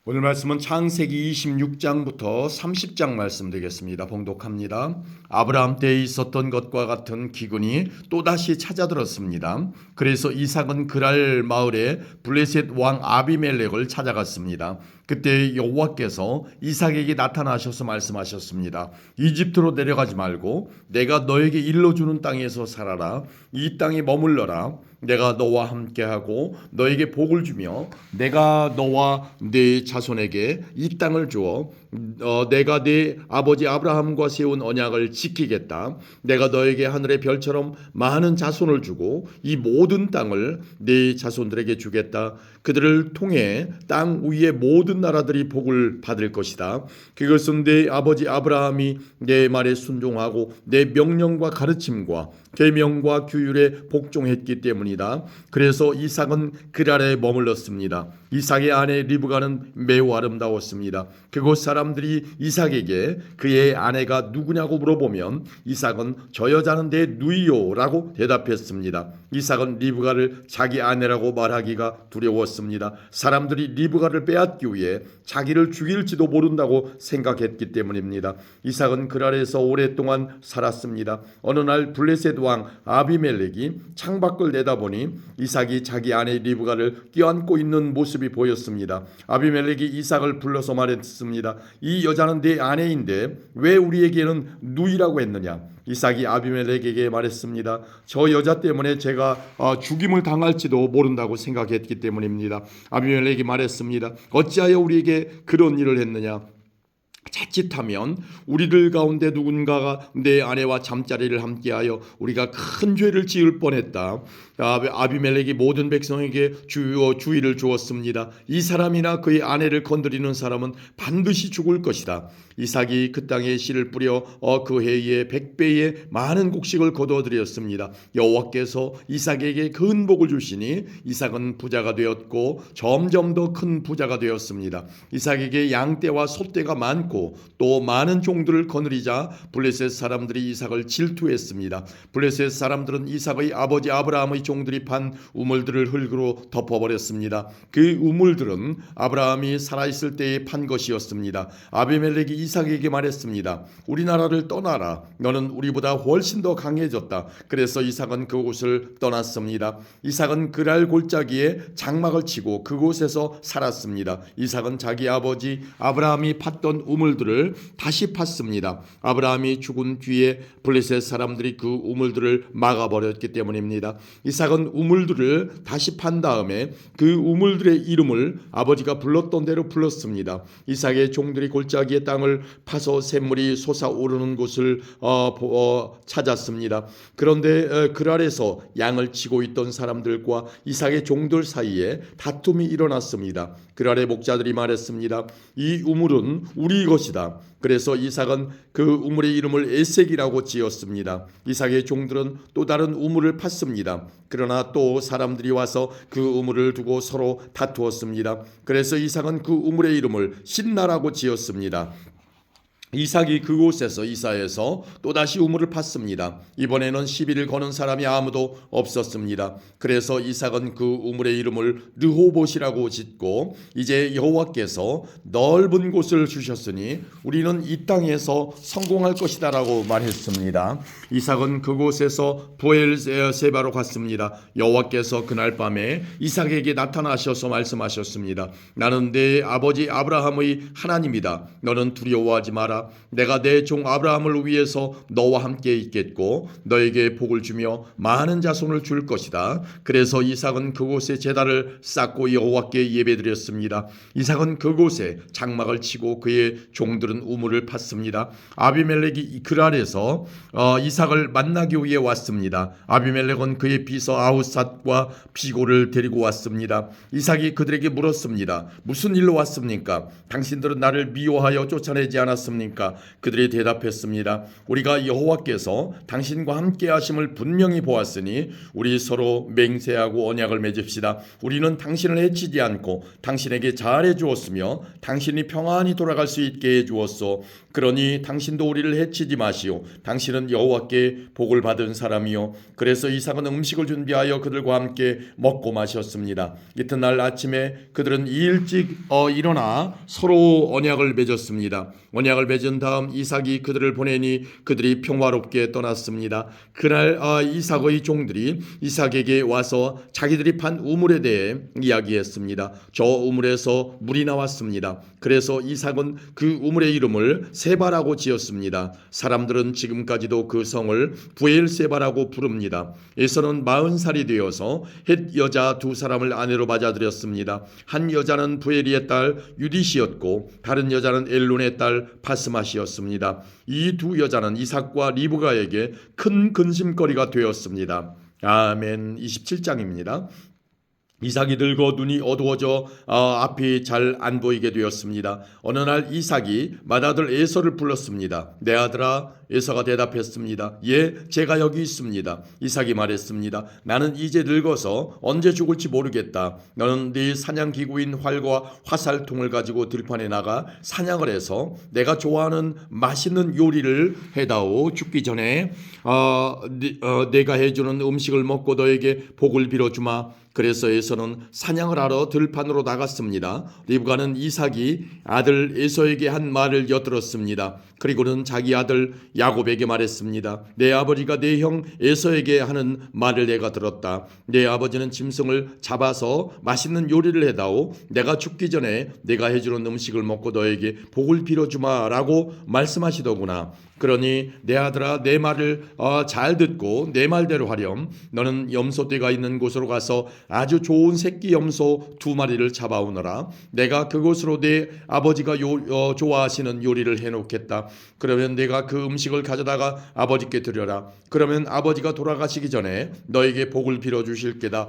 오늘 말씀은 창세기 26장부터 30장 말씀 되겠습니다. 봉독합니다. 아브라함 때에 있었던 것과 같은 기근이 또다시 찾아들었습니다. 그래서 이삭은 그랄 마을에 블레셋 왕 아비멜렉을 찾아갔습니다. 그때 여호와께서 이삭에게 나타나셔서 말씀하셨습니다. 이집트로 내려가지 말고 내가 너에게 일러주는 땅에서 살아라. 이 땅에 머물러라. 내가 너와 함께하고 너에게 복을 주며 내가 너와 네 자손에게 이 땅을 주어 내가 네 아버지 아브라함과 세운 언약을 지키겠다. 내가 너에게 하늘의 별처럼 많은 자손을 주고 이 모든 땅을 네 자손들에게 주겠다. 그들을 통해 땅 위의 모든 나라들이 복을 받을 것이다. 그것은 네 아버지 아브라함이 내 말에 순종하고 내 명령과 가르침과 계명과 규율에 복종했기 때문이다. 그래서 이삭은 그랄에 머물렀습니다. 이삭의 아내 리브가는 매우 아름다웠습니다. 그곳 사람들이 이삭에게 그의 아내가 누구냐고 물어보면 이삭은 저 여자는 내 누이요라고 대답했습니다. 이삭은 리브가를 자기 아내라고 말하기가 두려웠습니다. 사람들이 리브가를 빼앗기 위해 자기를 죽일지도 모른다고 생각했기 때문입니다. 이삭은 그랄에서 오랫동안 살았습니다. 어느 날 블레셋 왕 아비멜렉이 창밖을 내다보니 이삭이 자기 아내 리브가를 껴안고 있는 모습이 보였습니다. 아비멜렉이 이삭을 불러서 말했습니다. 이 여자는 내 아내인데 왜 우리에게는 누이라고 했느냐? 이삭이 아비멜렉에게 말했습니다. 저 여자 때문에 제가 죽임을 당할지도 모른다고 생각했기 때문입니다. 아비멜렉이 말했습니다. 어찌하여 우리에게 그런 일을 했느냐? 자칫하면 우리들 가운데 누군가가 내 아내와 잠자리를 함께하여 우리가 큰 죄를 지을 뻔했다. 아비멜렉이 모든 백성에게 주의를 주었습니다. 이 사람이나 그의 아내를 건드리는 사람은 반드시 죽을 것이다. 이삭이 그 땅에 씨를 뿌려 그 해에 100배의 많은 곡식을 거두어드렸습니다. 여호와께서 이삭에게 큰 복을 주시니 이삭은 부자가 되었고 점점 더 큰 부자가 되었습니다. 이삭에게 양떼와 소떼가 많고 또 많은 종들을 거느리자 블레셋 사람들이 이삭을 질투했습니다. 블레셋 사람들은 이삭의 아버지 아브라함의 종들이 판 우물들을 흙으로 덮어버렸습니다. 그 우물들은 아브라함이 살아있을 때에 판 것이었습니다. 아비멜렉이 이삭에게 말했습니다. 우리나라를 떠나라. 너는 우리보다 훨씬 더 강해졌다. 그래서 이삭은 그곳을 떠났습니다. 이삭은 그랄 골짜기에 장막을 치고 그곳에서 살았습니다. 이삭은 자기 아버지 아브라함이 팠던 우물들을 다시 팠습니다. 아브라함이 죽은 뒤에 블레셋 사람들이 그 우물들을 막아버렸기 때문입니다. 이삭은 우물들을 다시 판 다음에 그 우물들의 이름을 아버지가 불렀던 대로 불렀습니다. 이삭의 종들이 골짜기의 땅을 파서 샘물이 솟아오르는 곳을 찾았습니다. 그런데 그랄에서 양을 치고 있던 사람들과 이삭의 종들 사이에 다툼이 일어났습니다. 그랄의 목자들이 말했습니다. 이 우물은 우리 것이다. 그래서 이삭은 그 우물의 이름을 에색이라고 지었습니다. 이삭의 종들은 또 다른 우물을 팠습니다. 그러나 또 사람들이 와서 그 우물을 두고 서로 다투었습니다. 그래서 이삭은 그 우물의 이름을 신나라고 지었습니다. 이삭이 그곳에서 이사해서 또다시 우물을 팠습니다. 이번에는 시비를 거는 사람이 아무도 없었습니다. 그래서 이삭은 그 우물의 이름을 르호봇이라고 짓고 이제 여호와께서 넓은 곳을 주셨으니 우리는 이 땅에서 성공할 것이다 라고 말했습니다. 이삭은 그곳에서 브엘세바로 갔습니다. 여호와께서 그날 밤에 이삭에게 나타나셔서 말씀하셨습니다. 나는 내 아버지 아브라함의 하나님이다. 너는 두려워하지 마라. 내가 내 종 아브라함을 위해서 너와 함께 있겠고 너에게 복을 주며 많은 자손을 줄 것이다. 그래서 이삭은 그곳에 제단을 쌓고 여호와께 예배드렸습니다. 이삭은 그곳에 장막을 치고 그의 종들은 우물을 팠습니다. 아비멜렉이 그랄에서 이삭을 만나기 위해 왔습니다. 아비멜렉은 그의 비서 아우삿과 비고를 데리고 왔습니다. 이삭이 그들에게 물었습니다. 무슨 일로 왔습니까? 당신들은 나를 미워하여 쫓아내지 않았습니까? 하니까 그들이 대답했습니다. 우리가 여호와께서 당신과 함께 하심을 분명히 보았으니 우리 서로 맹세하고 언약을 맺읍시다. 우리는 당신을 해치지 않고 당신에게 잘해 주었으며 당신이 평안히 돌아갈 수 있게 해 주었소. 그러니 당신도 우리를 해치지 마시오. 당신은 여호와께 복을 받은 사람이요. 그래서 이삭은 음식을 준비하여 그들과 함께 먹고 마셨습니다. 이튿날 아침에 그들은 일찍 일어나 서로 언약을 맺었습니다. 언약을 맺은 다음 이삭이 그들을 보내니 그들이 평화롭게 떠났습니다. 그날 이삭의 종들이 이삭에게 와서 자기들이 판 우물에 대해 이야기했습니다. 저 우물에서 물이 나왔습니다. 그래서 이삭은 그 우물의 이름을 세바라고 지었습니다. 사람들은 지금까지도 그 성을 부엘세바라고 부릅니다. 에서는 40살이 되어서 헷 여자 2사람을 아내로 맞아들였습니다. 한 여자는 부엘리의 딸 유디시였고 다른 여자는 엘론의 딸 바스맛이었습니다. 이 2 여자는 이삭과 리브가에게 큰 근심거리가 되었습니다. 아멘. 27장입니다. 이삭이 늙어 눈이 어두워져 앞이 잘 안 보이게 되었습니다. 어느 날 이삭이 맏아들 에서를 불렀습니다. 내 아들아. 에서가 대답했습니다. 예, 제가 여기 있습니다. 이삭이 말했습니다. 나는 이제 늙어서 언제 죽을지 모르겠다. 너는 네 사냥기구인 활과 화살통을 가지고 들판에 나가 사냥을 해서 내가 좋아하는 맛있는 요리를 해다오. 죽기 전에 내가 해주는 음식을 먹고 너에게 복을 빌어주마. 그래서 에서는 사냥을 하러 들판으로 나갔습니다. 리브가는 이삭이 아들 에서에게 한 말을 엿들었습니다. 그리고는 자기 아들 야곱에게 말했습니다. 내 아버지가 내 형 에서에게 하는 말을 내가 들었다. 내 아버지는 짐승을 잡아서 맛있는 요리를 해다오. 내가 죽기 전에 내가 해주는 음식을 먹고 너에게 복을 빌어주마 라고 말씀하시더구나. 그러니 내 아들아, 내 말을 잘 듣고 내 말대로 하렴. 너는 염소떼가 있는 곳으로 가서 아주 좋은 새끼 염소 2마리를 잡아오너라. 내가 그곳으로 내 아버지가 좋아하시는 요리를 해놓겠다. 그러면 내가 그 음식을 가져다가 아버지께 드려라. 그러면 아버지가 돌아가시기 전에 너에게 복을 빌어주실 게다.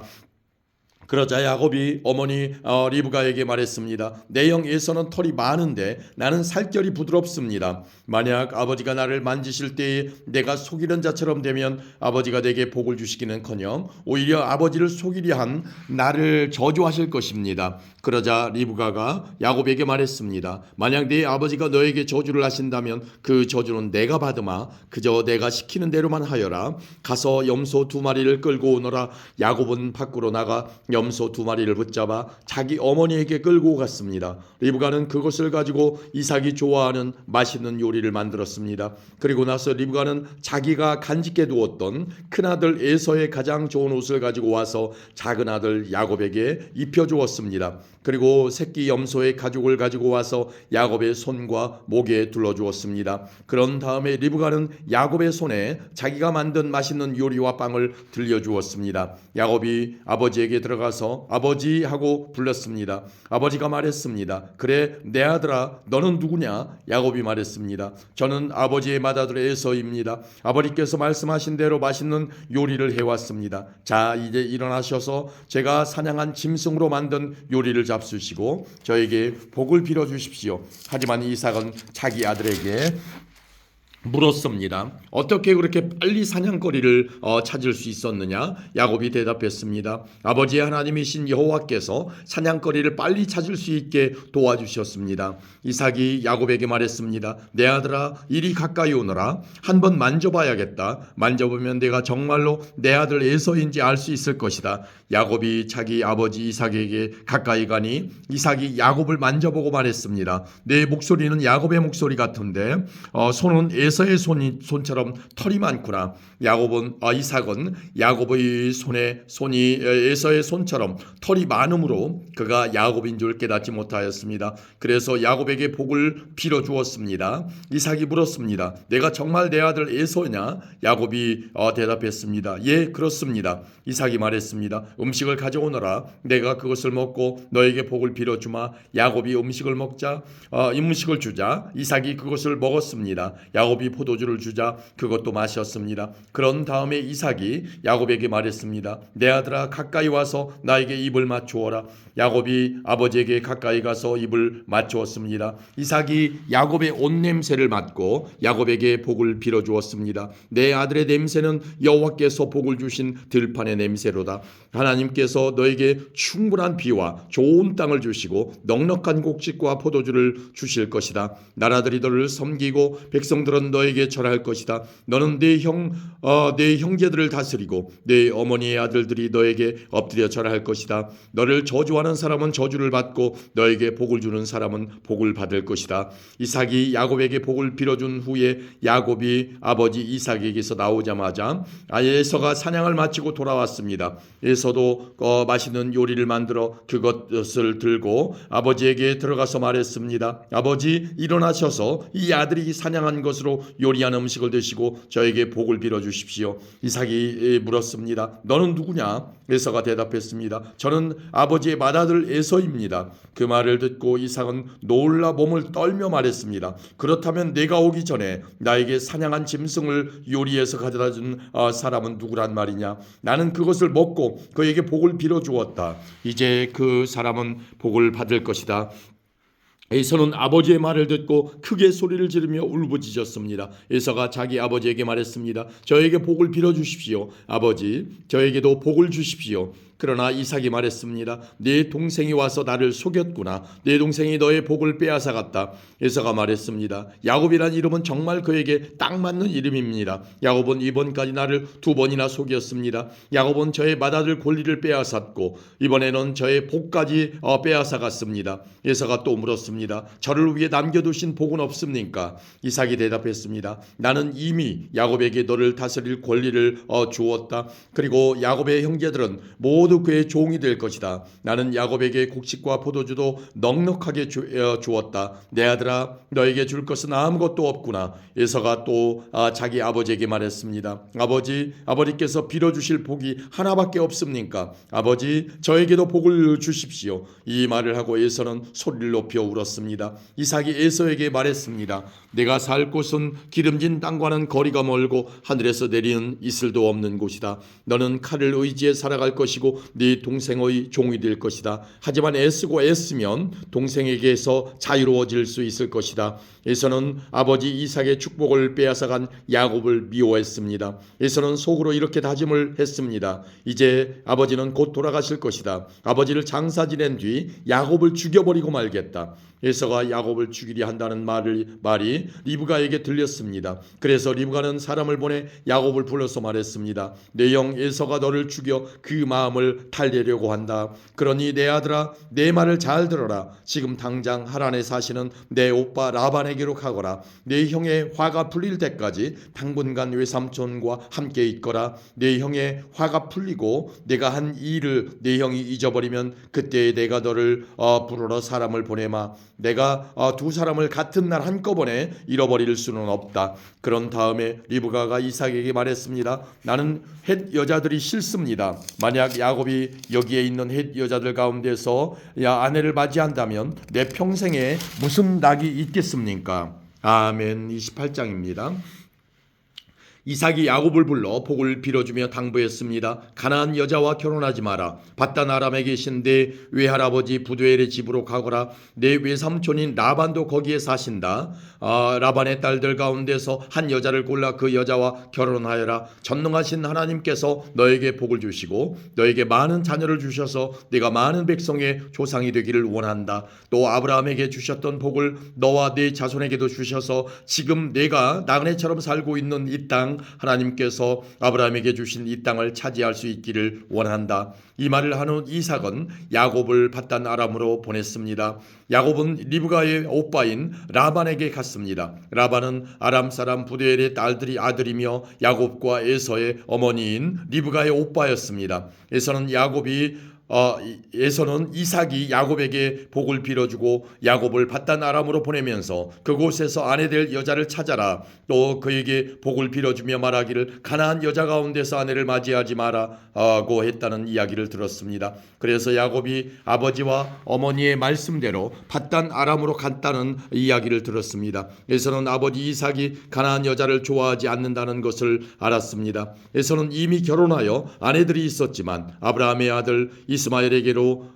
그러자 야곱이 어머니 리브가에게 말했습니다. 내 형 에서는 털이 많은데 나는 살결이 부드럽습니다. 만약 아버지가 나를 만지실 때에 내가 속이는 자처럼 되면 아버지가 내게 복을 주시기는커녕 오히려 아버지를 속이려 한 나를 저주하실 것입니다. 그러자 리브가가 야곱에게 말했습니다. 만약 네 아버지가 너에게 저주를 하신다면 그 저주는 내가 받으마. 그저 내가 시키는 대로만 하여라. 가서 염소 2마리를 끌고 오너라. 야곱은 밖으로 나가 염소 2마리를 붙잡아 자기 어머니에게 끌고 갔습니다. 리브가는 그것을 가지고 이삭이 좋아하는 맛있는 요리를 만들었습니다. 그리고 나서 리브가는 자기가 간직해 두었던 큰아들 에서의 가장 좋은 옷을 가지고 와서 작은 아들 야곱에게 입혀주었습니다. 그리고 새끼 염소의 가죽을 가지고 와서 야곱의 손과 목에 둘러주었습니다. 그런 다음에 리브가는 야곱의 손에 자기가 만든 맛있는 요리와 빵을 들려주었습니다. 야곱이 아버지에게 들어가서 아버지 하고 불렀습니다. 아버지가 말했습니다. 그래, 내 아들아, 너는 누구냐? 야곱이 말했습니다. 저는 아버지의 맏아들 에서입니다. 아버지께서 말씀하신 대로 맛있는 요리를 해왔습니다. 자, 이제 일어나셔서 제가 사냥한 짐승으로 만든 요리를 잡수시고 저에게 복을 빌어주십시오. 하지만 이삭은 자기 아들에게 물었습니다. 어떻게 그렇게 빨리 사냥거리를 찾을 수 있었느냐? 야곱이 대답했습니다. 아버지의 하나님이신 여호와께서 사냥거리를 빨리 찾을 수 있게 도와주셨습니다. 이삭이 야곱에게 말했습니다. 내 아들아, 이리 가까이 오너라. 한번 만져봐야겠다. 만져보면 내가 정말로 내 아들 에서인지 알 수 있을 것이다. 야곱이 자기 아버지 이삭에게 가까이 가니 이삭이 야곱을 만져보고 말했습니다. 내 목소리는 야곱의 목소리 같은데 손은 에서의 손처럼 털이 많구나. 이삭은 야곱의 손이 에서의 손처럼 털이 많으므로 그가 야곱인 줄 깨닫지 못하였습니다. 그래서 야곱에게 복을 빌어 주었습니다. 이삭이 물었습니다. 내가 정말 내 아들 에서냐? 야곱이 대답했습니다. 예, 그렇습니다. 이삭이 말했습니다. 음식을 가져오너라. 내가 그것을 먹고 너에게 복을 빌어주마. 야곱이 음식을 주자 이삭이 그것을 먹었습니다. 야곱이 야곱이 포도주를 주자 그것도 마셨습니다. 그런 다음에 이삭이 야곱에게 말했습니다. 내 아들아, 가까이 와서 나에게 입을 맞추어라. 야곱이 아버지에게 가까이 가서 입을 맞추었습니다. 이삭이 야곱의 옷 냄새를 맡고 야곱에게 복을 빌어주었습니다. 내 아들의 냄새는 여호와께서 복을 주신 들판의 냄새로다. 하나님께서 너에게 충분한 비와 좋은 땅을 주시고 넉넉한 곡식과 포도주를 주실 것이다. 나라들이 너를 섬기고 백성들은 너에게 절할 것이다. 너는 내 형제들을 다스리고 내 어머니의 아들들이 너에게 엎드려 절할 것이다. 너를 저주하는 사람은 저주를 받고 너에게 복을 주는 사람은 복을 받을 것이다. 이삭이 야곱에게 복을 빌어준 후에 야곱이 아버지 이삭에게서 나오자마자 에서가 사냥을 마치고 돌아왔습니다. 에서도 맛있는 요리를 만들어 그것을 들고 아버지에게 들어가서 말했습니다. 아버지, 일어나셔서 이 아들이 사냥한 것으로 요리한 음식을 드시고 저에게 복을 빌어주십시오. 이삭이 물었습니다. 너는 누구냐? 에서가 대답했습니다. 저는 아버지의 맏아들 에서입니다. 그 말을 듣고 이삭은 놀라 몸을 떨며 말했습니다. 그렇다면 내가 오기 전에 나에게 사냥한 짐승을 요리해서 가져다 준 사람은 누구란 말이냐? 나는 그것을 먹고 그에게 복을 빌어주었다. 이제 그 사람은 복을 받을 것이다. 에서는 아버지의 말을 듣고 크게 소리를 지르며 울부짖었습니다. 에서가 자기 아버지에게 말했습니다. 저에게 복을 빌어주십시오. 아버지, 저에게도 복을 주십시오. 그러나 이삭이 말했습니다. 네 동생이 와서 나를 속였구나. 네 동생이 너의 복을 빼앗아갔다. 에서가 말했습니다. 야곱이란 이름은 정말 그에게 딱 맞는 이름입니다. 야곱은 이번까지 나를 2번이나 속였습니다. 야곱은 저의 맏아들 권리를 빼앗았고 이번에는 저의 복까지 빼앗아갔습니다. 에서가 또 물었습니다. 저를 위해 남겨두신 복은 없습니까? 이삭이 대답했습니다. 나는 이미 야곱에게 너를 다스릴 권리를 주었다. 그리고 야곱의 형제들은 모두 그의 종이 될 것이다. 나는 야곱에게 곡식과 포도주도 넉넉하게 주었다. 내 아들아, 너에게 줄 것은 아무것도 없구나. 에서가 또 자기 아버지에게 말했습니다. 아버지께서 빌어주실 복이 하나밖에 없습니까? 아버지, 저에게도 복을 주십시오. 이 말을 하고 에서는 소리를 높여 울었습니다. 이삭이 에서에게 말했습니다. 내가 살 곳은 기름진 땅과는 거리가 멀고 하늘에서 내리는 이슬도 없는 곳이다. 너는 칼을 의지해 살아갈 것이고 네 동생의 종이 될 것이다. 하지만 애쓰면 동생에게서 자유로워질 수 있을 것이다. 에서는 아버지 이삭의 축복을 빼앗아간 야곱을 미워했습니다. 에서는 속으로 이렇게 다짐을 했습니다. 이제 아버지는 곧 돌아가실 것이다. 아버지를 장사 지낸 뒤 야곱을 죽여버리고 말겠다. 에서가 야곱을 죽이려 한다는 말이 리브가에게 들렸습니다. 그래서 리브가는 사람을 보내 야곱을 불러서 말했습니다. 내 형 에서가 너를 죽여 그 마음을 달래려고 한다. 그러니 내 아들아, 내 말을 잘 들어라. 지금 당장 하란에 사시는 내 오빠 라반에게로 가거라. 내 형의 화가 풀릴 때까지 당분간 외삼촌과 함께 있거라. 내 형의 화가 풀리고 내가 한 일을 내 형이 잊어버리면 그때 내가 너를 부르러 사람을 보내마. 내가 두 사람을 같은 날 한꺼번에 잃어버릴 수는 없다. 그런 다음에 리브가가 이삭에게 말했습니다. 나는 헷 여자들이 싫습니다. 만약 야곱이 여기에 있는 헷 여자들 가운데서 아내를 맞이한다면 내 평생에 무슨 낙이 있겠습니까? 아멘. 28장입니다. 이삭이 야곱을 불러 복을 빌어주며 당부했습니다. 가나안 여자와 결혼하지 마라. 바단 아람에 계신 내 외할아버지 부두엘의 집으로 가거라. 내 외삼촌인 라반도 거기에 사신다. 라반의 딸들 가운데서 한 여자를 골라 그 여자와 결혼하여라. 전능하신 하나님께서 너에게 복을 주시고 너에게 많은 자녀를 주셔서 네가 많은 백성의 조상이 되기를 원한다. 또 아브라함에게 주셨던 복을 너와 네 자손에게도 주셔서 지금 내가 나그네처럼 살고 있는 이 땅 하나님께서 아브라함에게 주신 이 땅을 차지할 수 있기를 원한다. 이 말을 한 후 이삭은 야곱을 바단 아람으로 보냈습니다. 야곱은 리브가의 오빠인 라반에게 갔습니다. 라반은 아람 사람 부두엘의 아들이며 야곱과 에서의 어머니인 리브가의 오빠였습니다. 에서는 야곱이 에서는 이삭이 야곱에게 복을 빌어주고 야곱을 paddan 아람으로 보내면서 그곳에서 아내 될 여자를 찾아라. 또 그에게 복을 빌어주며 말하기를 가나안 여자 가운데서 아내를 맞이하지 마라고 했다는 이야기를 들었습니다. 그래서 야곱이 아버지와 어머니의 말씀대로 paddan 아람으로 갔다는 이야기를 들었습니다. 에서는 아버지 이삭이 가나안 여자를 좋아하지 않는다는 것을 알았습니다. 에서는 이미 결혼하여 아내들이 있었지만 아브라함의 아들 이스마엘에게로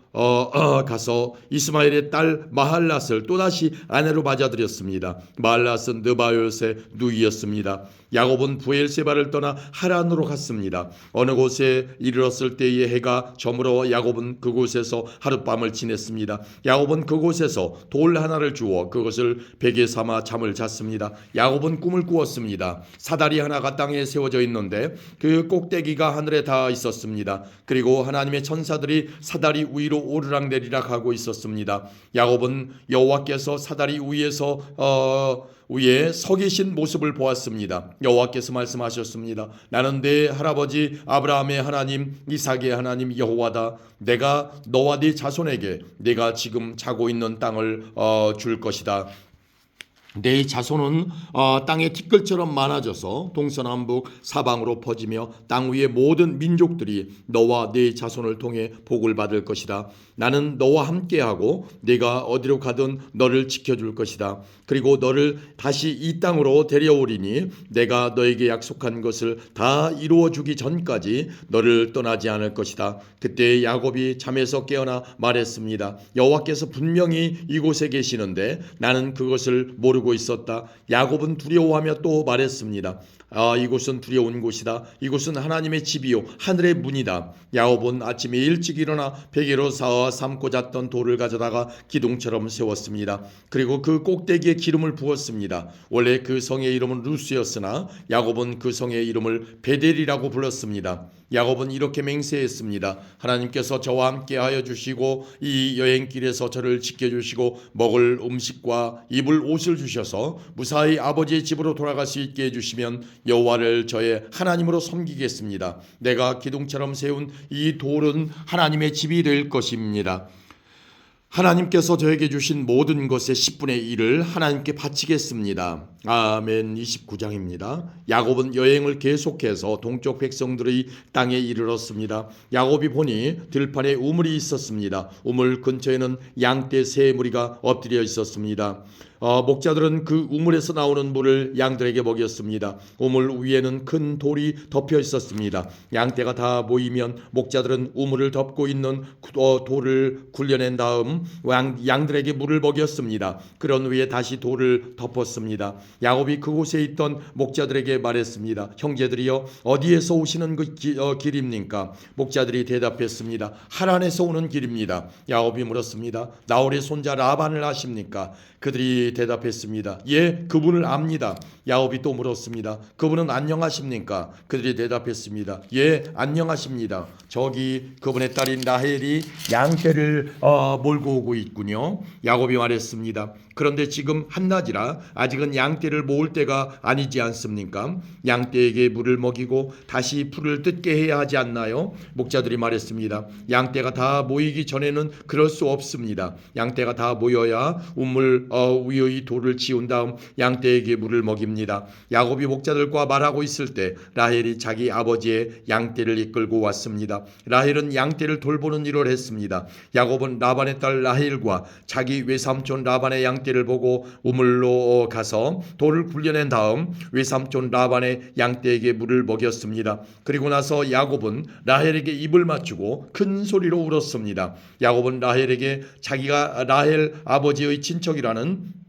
가서 이스마엘의 딸 마할랏을 또다시 아내로 맞아들였습니다. 마할랏은 느바요의 누이였습니다. 야곱은 부엘세바를 떠나 하란으로 갔습니다. 어느 곳에 이르렀을 때에 해가 저물어 야곱은 그곳에서 하룻밤을 지냈습니다. 야곱은 그곳에서 돌 하나를 주어 그것을 베개 삼아 잠을 잤습니다. 야곱은 꿈을 꾸었습니다. 사다리 하나가 땅에 세워져 있는데 그 꼭대기가 하늘에 닿아 있었습니다. 그리고 하나님의 천사들이 사다리 위로 오르락내리락 하고 있었습니다. 야곱은 여호와께서 사다리 위에 서 계신 모습을 보았습니다. 여호와께서 말씀하셨습니다. 나는 내 할아버지 아브라함의 하나님, 이삭의 하나님 여호와다. 내가 너와 네 자손에게 내가 지금 자고 있는 땅을 줄 것이다. 내 자손은 땅의 티끌처럼 많아져서 동서남북 사방으로 퍼지며 땅 위의 모든 민족들이 너와 네 자손을 통해 복을 받을 것이다. 나는 너와 함께하고 네가 어디로 가든 너를 지켜줄 것이다. 그리고 너를 다시 이 땅으로 데려오리니 내가 너에게 약속한 것을 다 이루어주기 전까지 너를 떠나지 않을 것이다. 그때 야곱이 잠에서 깨어나 말했습니다. 여호와께서 분명히 이곳에 계시는데 나는 그것을 모르고 있었다. 야곱은 두려워하며 또 말했습니다. 이곳은 두려운 곳이다. 이곳은 하나님의 집이요 하늘의 문이다. 야곱은 아침에 일찍 일어나 베개로 삼고 잤던 돌을 가져다가 기둥처럼 세웠습니다. 그리고 그 꼭대기에 기름을 부었습니다. 원래 그 성의 이름은 루스였으나 야곱은 그 성의 이름을 베델이라고 불렀습니다. 야곱은 이렇게 맹세했습니다. 하나님께서 저와 함께하여 주시고 이 여행길에서 저를 지켜주시고 먹을 음식과 입을 옷을 주셔서 무사히 아버지의 집으로 돌아갈 수 있게 해주시면 여호와를 저의 하나님으로 섬기겠습니다. 내가 기둥처럼 세운 이 돌은 하나님의 집이 될 것입니다. 하나님께서 저에게 주신 모든 것의 10분의 1을 하나님께 바치겠습니다. 아멘. 29장입니다. 야곱은 여행을 계속해서 동쪽 백성들의 땅에 이르렀습니다. 야곱이 보니 들판에 우물이 있었습니다. 우물 근처에는 양떼 세 무리가 엎드려 있었습니다. 목자들은 그 우물에서 나오는 물을 양들에게 먹였습니다. 우물 위에는 큰 돌이 덮여 있었습니다. 양떼가 다 모이면 목자들은 우물을 덮고 있는 돌을 굴려낸 다음 양들에게 물을 먹였습니다. 그런 후에 다시 돌을 덮었습니다. 야곱이 그곳에 있던 목자들에게 말했습니다. 형제들이여 어디에서 오시는 그 길입니까? 목자들이 대답했습니다. 하란에서 오는 길입니다. 야곱이 물었습니다. 나홀의 손자 라반을 아십니까? 그들이 대답했습니다. 예, 그분을 압니다. 야곱이 또 물었습니다. 그분은 안녕하십니까? 그들이 대답했습니다. 예, 안녕하십니다. 저기 그분의 딸인 라헬이 양떼를 몰고 오고 있군요. 야곱이 말했습니다. 그런데 지금 한낮이라 아직은 양떼를 모을 때가 아니지 않습니까? 양떼에게 물을 먹이고 다시 풀을 뜯게 해야 하지 않나요? 목자들이 말했습니다. 양떼가 다 모이기 전에는 그럴 수 없습니다. 양떼가 다 모여야 우물 위의 돌을 치운 다음 양떼에게 물을 먹입니다. 야곱이 목자들과 말하고 있을 때 라헬이 자기 아버지의 양떼를 이끌고 왔습니다. 라헬은 양떼를 돌보는 일을 했습니다. 야곱은 라반의 딸 라헬과 자기 외삼촌 라반의 양떼를 보고 우물로 가서 돌을 굴려낸 다음 외삼촌 라반의 양떼에게 물을 먹였습니다. 그리고 나서 야곱은 라헬에게 입을 맞추고 큰 소리로 울었습니다. 야곱은 라헬에게 자기가 라헬 아버지의 친척이라는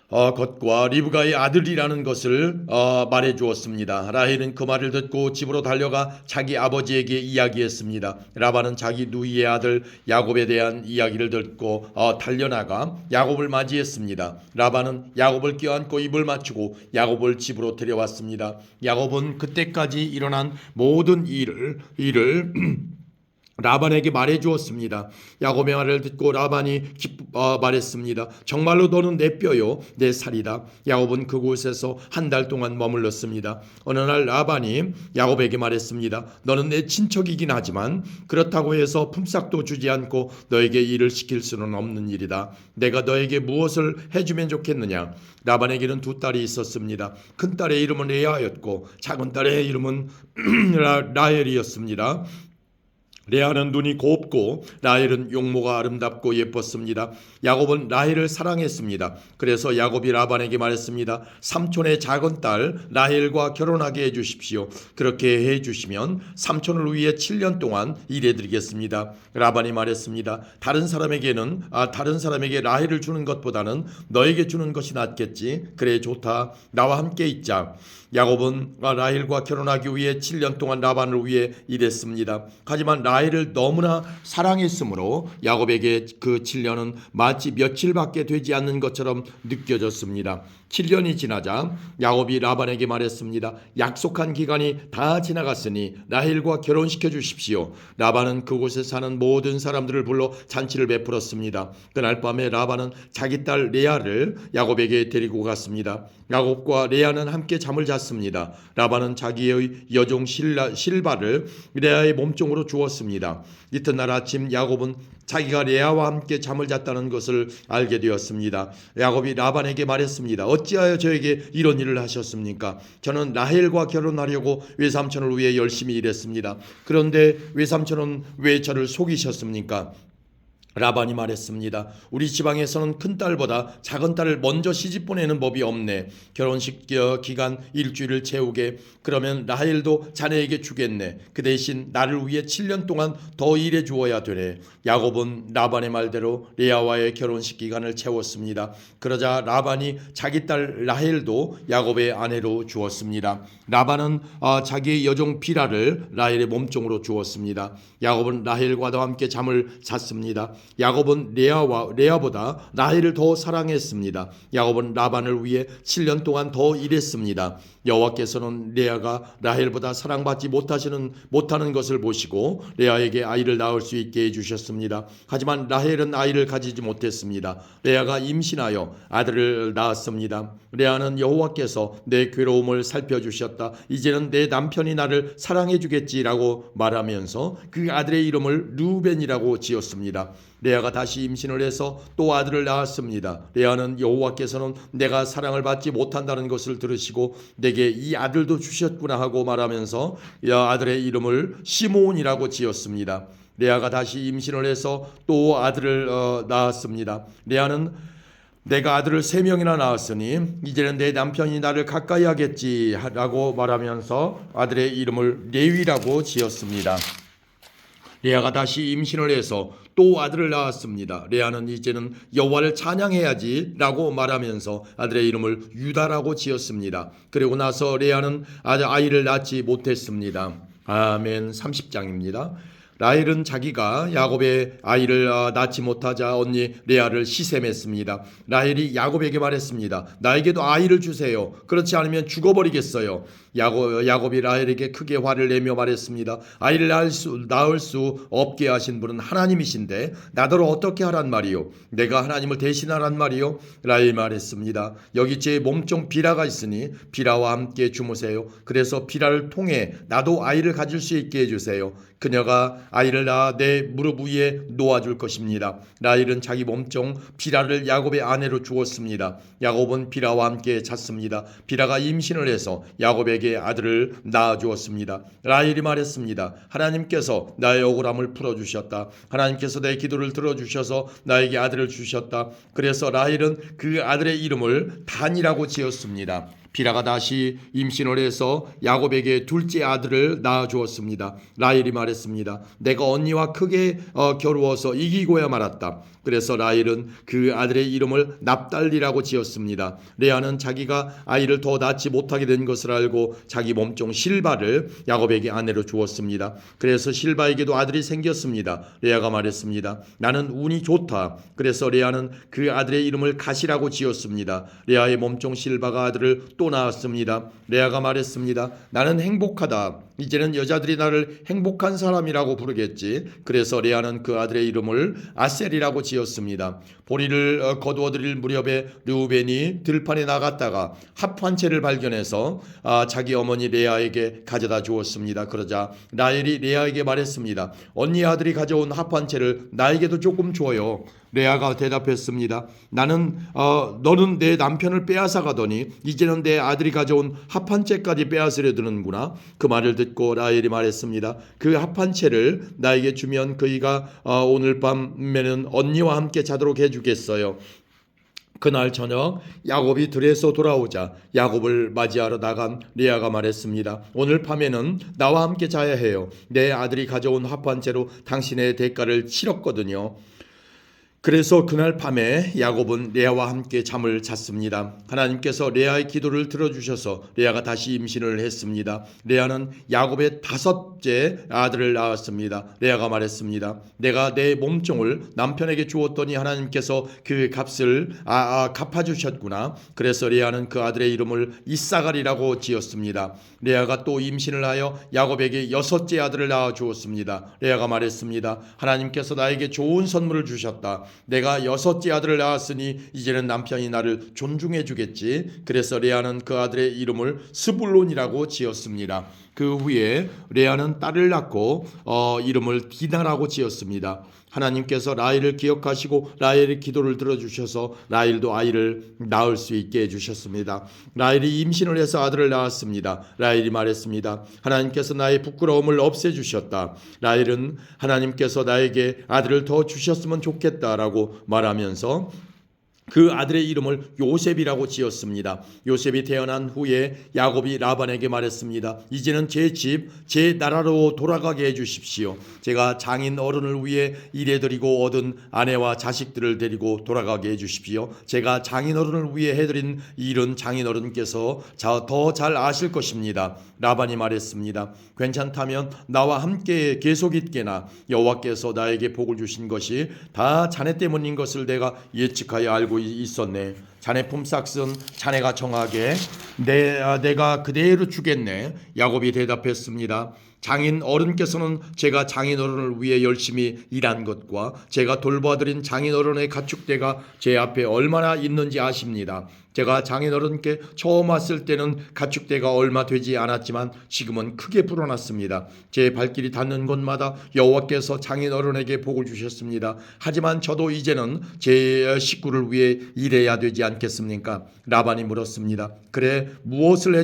것과 리브가의 아들이라는 것을 말해 주었습니다. 라헬은 그 말을 듣고 집으로 달려가 자기 아버지에게 이야기했습니다. 라반은 자기 누이의 아들 야곱에 대한 이야기를 듣고 달려나가 야곱을 맞이했습니다. 라반은 야곱을 껴안고 입을 맞추고 야곱을 집으로 데려왔습니다. 야곱은 그때까지 일어난 모든 일을 라반에게 말해 주었습니다. 야곱의 말을 듣고 라반이 말했습니다. 정말로 너는 내 뼈요 내 살이다. 야곱은 그곳에서 한 달 동안 머물렀습니다. 어느 날 라반이 야곱에게 말했습니다. 너는 내 친척이긴 하지만 그렇다고 해서 품삯도 주지 않고 너에게 일을 시킬 수는 없는 일이다. 내가 너에게 무엇을 해주면 좋겠느냐. 라반에게는 두 딸이 있었습니다. 큰 딸의 이름은 레아였고 작은 딸의 이름은 라헬이었습니다. 레아는 눈이 곱고 라헬은 용모가 아름답고 예뻤습니다. 야곱은 라헬을 사랑했습니다. 그래서 야곱이 라반에게 말했습니다. 삼촌의 작은 딸 라헬과 결혼하게 해주십시오. 그렇게 해주시면 삼촌을 위해 7년 동안 일해드리겠습니다. 라반이 말했습니다. 다른 사람에게 라헬을 주는 것보다는 너에게 주는 것이 낫겠지. 그래 좋다. 나와 함께 있자. 야곱은 라헬과 결혼하기 위해 7년 동안 라반을 위해 일했습니다. 하지만 라헬을 너무나 사랑했으므로 야곱에게 그 7년은 마치 며칠밖에 되지 않는 것처럼 느껴졌습니다. 7년이 지나자 야곱이 라반에게 말했습니다. 약속한 기간이 다 지나갔으니 라헬과 결혼시켜 주십시오. 라반은 그곳에 사는 모든 사람들을 불러 잔치를 베풀었습니다. 그날 밤에 라반은 자기 딸 레아를 야곱에게 데리고 갔습니다. 야곱과 레아는 함께 잠을 잤습니다. 라반은 자기의 여종 실바를 레아의 몸종으로 주었습니다. 이튿날 아침 야곱은 자기가 레아와 함께 잠을 잤다는 것을 알게 되었습니다. 야곱이 라반에게 말했습니다. 어찌하여 저에게 이런 일을 하셨습니까? 저는 라헬과 결혼하려고 외삼촌을 위해 열심히 일했습니다. 그런데 외삼촌은 왜 저를 속이셨습니까? 라반이 말했습니다. 우리 지방에서는 큰 딸보다 작은 딸을 먼저 시집 보내는 법이 없네. 결혼식 기간 일주일을 채우게. 그러면 라헬도 자네에게 주겠네. 그 대신 나를 위해 7년 동안 더 일해 주어야 되네. 야곱은 라반의 말대로 레아와의 결혼식 기간을 채웠습니다. 그러자 라반이 자기 딸 라헬도 야곱의 아내로 주었습니다. 라반은 자기의 여종 비라를 라헬의 몸종으로 주었습니다. 야곱은 라헬과도 함께 잠을 잤습니다. 야곱은 레아보다 라헬을 더 사랑했습니다. 야곱은 라반을 위해 7년 동안 더 일했습니다. 여호와께서는 레아가 라헬보다 사랑받지 못하는 것을 보시고 레아에게 아이를 낳을 수 있게 해주셨습니다. 하지만 라헬은 아이를 가지지 못했습니다. 레아가 임신하여 아들을 낳았습니다. 레아는 여호와께서 내 괴로움을 살펴주셨다. 이제는 내 남편이 나를 사랑해 주겠지라고 말하면서 그 아들의 이름을 르우벤이라고 지었습니다. 레아가 다시 임신을 해서 또 아들을 낳았습니다. 레아는 여호와께서는 내가 사랑을 받지 못한다는 것을 들으시고 내게 이 아들도 주셨구나 하고 말하면서 아들의 이름을 시므온이라고 지었습니다. 레아가 다시 임신을 해서 또 아들을 낳았습니다. 레아는 내가 아들을 3명이나 낳았으니 이제는 내 남편이 나를 가까이 하겠지 라고 말하면서 아들의 이름을 레위라고 지었습니다. 레아가 다시 임신을 해서 또 아들을 낳았습니다. 레아는 이제는 여호와를 찬양해야지 라고 말하면서 아들의 이름을 유다라고 지었습니다. 그리고 나서 레아는 아이를 낳지 못했습니다. 아멘. 30장입니다. 라헬은 자기가 야곱의 아이를 낳지 못하자 언니 레아를 시샘했습니다. 라헬이 야곱에게 말했습니다. 나에게도 아이를 주세요. 그렇지 않으면 죽어버리겠어요. 야곱이 라헬에게 크게 화를 내며 말했습니다. 아이를 낳을 수 없게 하신 분은 하나님이신데 나더러 어떻게 하란 말이요? 내가 하나님을 대신하란 말이요? 라헬이 말했습니다. 여기 제 몸종 비라가 있으니 비라와 함께 주무세요. 그래서 비라를 통해 나도 아이를 가질 수 있게 해주세요. 그녀가 아이를 낳아 내 무릎 위에 놓아줄 것입니다. 라헬은 자기 몸종 비라를 야곱의 아내로 주었습니다. 야곱은 비라와 함께 잤습니다. 비라가 임신을 해서 야곱에게 아들을 낳아주었습니다. 라헬이 말했습니다. 하나님께서 나의 억울함을 풀어주셨다. 하나님께서 내 기도를 들어주셔서 나에게 아들을 주셨다. 그래서 라헬은 그 아들의 이름을 단이라고 지었습니다. 비라가 다시 임신을 해서 야곱에게 둘째 아들을 낳아주었습니다. 라헬이 말했습니다. 내가 언니와 크게 겨루어서 이기고야 말았다. 그래서 라헬은 그 아들의 이름을 납달리라고 지었습니다. 레아는 자기가 아이를 더 낳지 못하게 된 것을 알고 자기 몸종 실바를 야곱에게 아내로 주었습니다. 그래서 실바에게도 아들이 생겼습니다. 레아가 말했습니다. 나는 운이 좋다. 그래서 레아는 그 아들의 이름을 가시라고 지었습니다. 레아의 몸종 실바가 아들을 또 낳았습니다. 레아가 말했습니다. 나는 행복하다. 이제는 여자들이 나를 행복한 사람이라고 부르겠지. 그래서 레아는 그 아들의 이름을 아셀이라고 지었습니다. 보리를 거두어들일 무렵에 르우벤이 들판에 나갔다가 합 한 채를 발견해서 자기 어머니 레아에게 가져다 주었습니다. 그러자 라헬이 레아에게 말했습니다. 언니 아들이 가져온 합 한 채를 나에게도 조금 줘요. 레아가 대답했습니다. 너는 내 남편을 빼앗아 가더니 이제는 내 아들이 가져온 합 한 채까지 빼앗으려 드는구나. 그 말을 듣고 라헬이 말했습니다. 그 합 한 채를 나에게 주면 그이가 오늘 밤에는 언니와 함께 자도록 해주겠어요. 그날 저녁 야곱이 들에서 돌아오자 야곱을 맞이하러 나간 레아가 말했습니다. 오늘 밤에는 나와 함께 자야 해요. 내 아들이 가져온 합 한 채로 당신의 대가를 치렀거든요. 그래서 그날 밤에 야곱은 레아와 함께 잠을 잤습니다. 하나님께서 레아의 기도를 들어주셔서 레아가 다시 임신을 했습니다. 레아는 야곱의 5째 아들을 낳았습니다. 레아가 말했습니다. 내가 내 몸종을 남편에게 주었더니 하나님께서 그 값을 갚아주셨구나. 그래서 레아는 그 아들의 이름을 이사갈이라고 지었습니다. 레아가 또 임신을 하여 야곱에게 6째 아들을 낳아 주었습니다. 레아가 말했습니다. 하나님께서 나에게 좋은 선물을 주셨다. 내가 6째 아들을 낳았으니 이제는 남편이 나를 존중해 주겠지. 그래서 레아는 그 아들의 이름을 스불론이라고 지었습니다. 그 후에 레아는 딸을 낳고 이름을 디나라고 지었습니다. 하나님께서 라헬을 기억하시고 라헬의 기도를 들어주셔서 라헬도 아이를 낳을 수 있게 해주셨습니다. 라헬이 임신을 해서 아들을 낳았습니다. 라헬이 말했습니다. 하나님께서 나의 부끄러움을 없애주셨다. 라헬은 하나님께서 나에게 아들을 더 주셨으면 좋겠다라고 말하면서 그 아들의 이름을 요셉이라고 지었습니다. 요셉이 태어난 후에 야곱이 라반에게 말했습니다. 이제는 제 집, 제 나라로 돌아가게 해주십시오. 제가 장인 어른을 위해 일해드리고 얻은 아내와 자식들을 데리고 돌아가게 해주십시오. 제가 장인 어른을 위해 해드린 일은 장인 어른께서 더 잘 아실 것입니다. 라반이 말했습니다. 괜찮다면 나와 함께 계속 있게나. 여호와께서 나에게 복을 주신 것이 다 자네 때문인 것을 내가 예측하여 알고 있었네. 자네 품삯은 자네가 정하게 내가 그대로 주겠네. 야곱이 대답했습니다. 장인 어른께서는 제가 장인 어른을 위해 열심히 일한 것과 제가 돌봐드린 장인 어른의 가축대가 제 앞에 얼마나 있는지 아십니다. 제가 장인 어른께 처음 왔을 때는 가축대가 얼마 되지 않았지만 지금은 크게 불어났습니다. 제 발길이 닿는 곳마다 여호와께서 장인 어른에게 복을 주셨습니다. 하지만 저도 이제는 제 식구를 위해 일해야 되지 않겠습니까? 라반이 물었습니다. 그래, 무엇을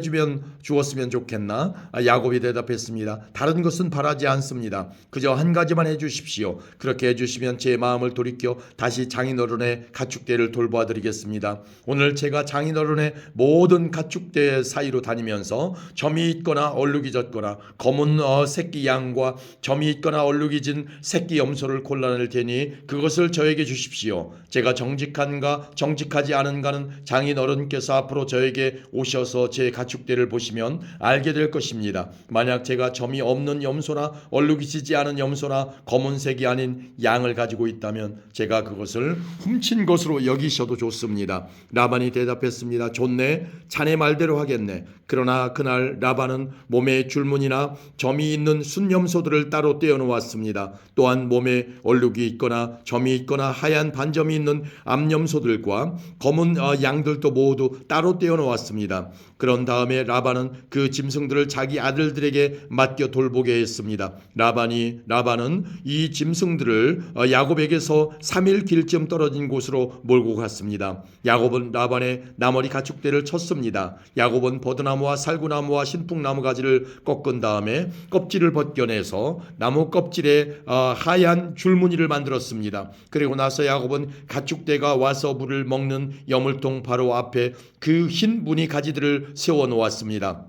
주었으면 좋겠나? 야곱이 대답했습니다. 다른 것은 바라지 않습니다. 그저 한 가지만 해주십시오. 그렇게 해주시면 제 마음을 돌이켜 다시 장인 어른의 가축대를 돌봐드리겠습니다. 오늘 제가 장인 어른의 모든 가축대 사이로 다니면서 점이 있거나 얼룩이 졌거나 검은 새끼 양과 점이 있거나 얼룩이 진 새끼 염소를 골라낼 테니 그것을 저에게 주십시오. 제가 정직한가 정직하지 않은가는 장인 어른께서 앞으로 저에게 오셔서 제 가축대를 보시면 알게 될 것입니다. 만약 제가 점이 없는 염소나 얼룩이 지지 않은 염소나 검은색이 아닌 양을 가지고 있다면 제가 그것을 훔친 것으로 여기셔도 좋습니다. 라반이 대답했습니다. 좋네, 자네 말대로 하겠네. 그러나 그날 라반은 몸에 줄무늬나 점이 있는 순염소들을 따로 떼어놓았습니다. 또한 몸에 얼룩이 있거나 점이 있거나 하얀 반점이 있는 암염소들과 검은 양들도 모두 따로 떼어놓았습니다. 그런 다음에 라반은 그 짐승들을 자기 아들들에게 맡겨 돌보게 했습니다. 라반은 이 짐승들을 야곱에게서 3일 길쯤 떨어진 곳으로 몰고 갔습니다. 야곱은 라반의 나머리 가축대를 쳤습니다. 야곱은 버드나무와 살구나무와 신풍나무 가지를 꺾은 다음에 껍질을 벗겨내서 나무 껍질에 하얀 줄무늬를 만들었습니다. 그리고 나서 야곱은 가축대가 와서 물을 먹는 여물통 바로 앞에 그 흰 무늬 가지들을 세워 놓았습니다.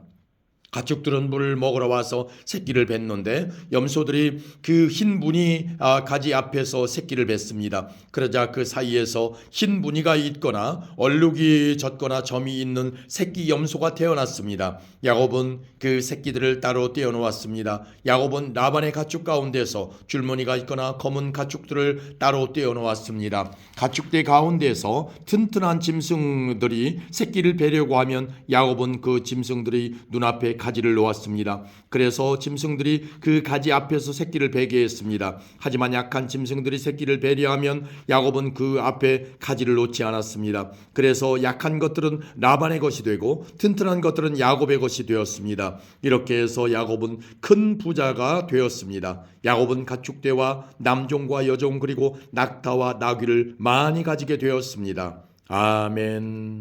가축들은 물을 먹으러 와서 새끼를 뱉는데 염소들이 그 흰 무늬 가지 앞에서 새끼를 뱉습니다. 그러자 그 사이에서 흰 무늬가 있거나 얼룩이 졌거나 점이 있는 새끼 염소가 태어났습니다. 야곱은 그 새끼들을 따로 떼어놓았습니다. 야곱은 라반의 가축 가운데서 줄무늬가 있거나 검은 가축들을 따로 떼어놓았습니다. 가축대 가운데서 튼튼한 짐승들이 새끼를 베려고 하면 야곱은 그 짐승들이 눈앞에 가지를 놓았습니다. 그래서 짐승들이 그 가지 앞에서 새끼를 베게 했습니다. 하지만 약한 짐승들이 새끼를 베려하면 야곱은 그 앞에 가지를 놓지 않았습니다. 그래서 약한 것들은 라반의 것이 되고 튼튼한 것들은 야곱의 것이 되었습니다. 이렇게 해서 야곱은 큰 부자가 되었습니다. 야곱은 가축대와 남종과 여종 그리고 낙타와 나귀를 많이 가지게 되었습니다. 아멘.